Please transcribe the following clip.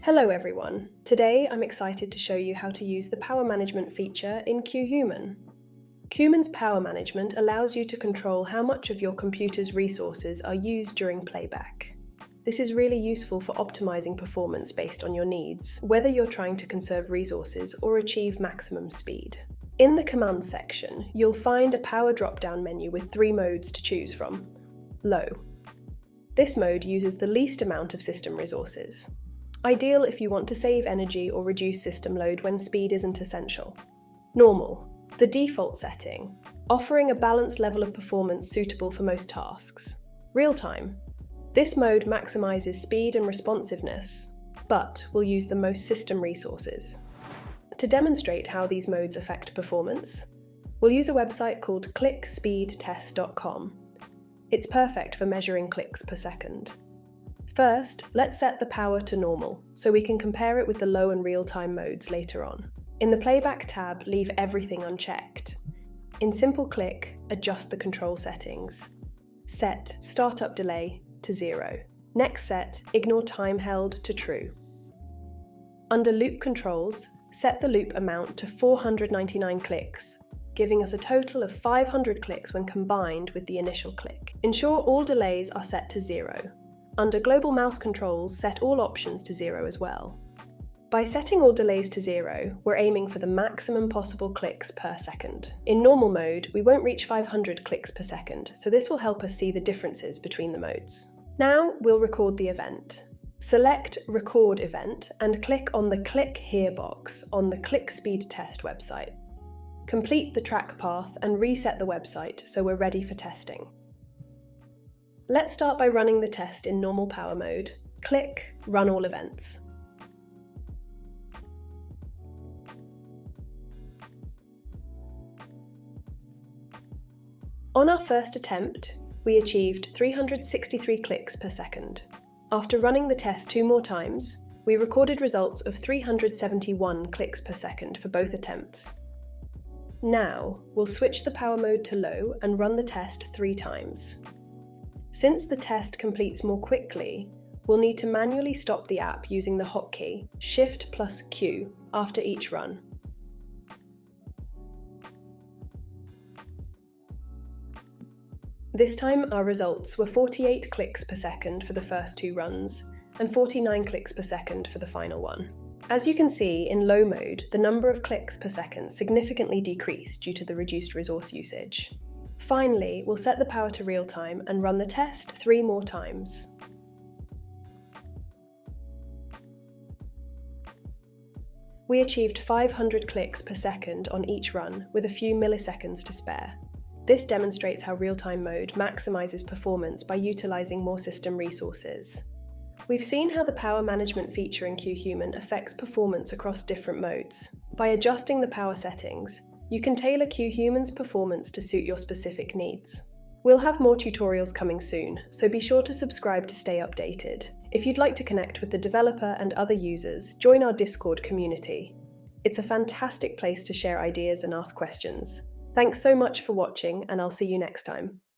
Hello everyone. Today I'm excited to show you how to use the Power Management feature in QHuman. QHuman's Power Management allows you to control how much of your computer's resources are used during playback. This is really useful for optimizing performance based on your needs, whether you're trying to conserve resources or achieve maximum speed. In the Commands section, you'll find a power drop-down menu with 3 modes to choose from. Low. This mode uses the least amount of system resources. Ideal if you want to save energy or reduce system load when speed isn't essential. Normal, the default setting, offering a balanced level of performance suitable for most tasks. Real-time, this mode maximizes speed and responsiveness, but will use the most system resources. To demonstrate how these modes affect performance, we'll use a website called ClickSpeedTest.com. It's perfect for measuring clicks per second. First, let's set the power to normal, so we can compare it with the low and real-time modes later on. In the Playback tab, leave everything unchecked. In Simple Click, adjust the control settings. Set Startup Delay to 0. Next set, Ignore Time Held to True. Under Loop Controls, set the loop amount to 499 clicks, giving us a total of 500 clicks when combined with the initial click. Ensure all delays are set to 0. Under Global Mouse Controls, set all options to 0 as well. By setting all delays to 0, we're aiming for the maximum possible clicks per second. In normal mode, we won't reach 500 clicks per second, so this will help us see the differences between the modes. Now we'll record the event. Select Record Event and click on the Click Here box on the ClickSpeedTest website. Complete the track path and reset the website so we're ready for testing. Let's start by running the test in normal power mode. Click Run All Events. On our first attempt, we achieved 363 clicks per second. After running the test 2 more times, we recorded results of 371 clicks per second for both attempts. Now, we'll switch the power mode to low and run the test 3 times. Since the test completes more quickly, we'll need to manually stop the app using the hotkey Shift+Q after each run. This time our results were 48 clicks per second for the first 2 runs and 49 clicks per second for the final one. As you can see, in low mode, the number of clicks per second significantly decreased due to the reduced resource usage. Finally, we'll set the power to real-time and run the test 3 more times. We achieved 500 clicks per second on each run, with a few milliseconds to spare. This demonstrates how real-time mode maximizes performance by utilizing more system resources. We've seen how the power management feature in QHuman affects performance across different modes. By adjusting the power settings, you can tailor QHuman's performance to suit your specific needs. We'll have more tutorials coming soon, so be sure to subscribe to stay updated. If you'd like to connect with the developer and other users, join our Discord community. It's a fantastic place to share ideas and ask questions. Thanks so much for watching, and I'll see you next time.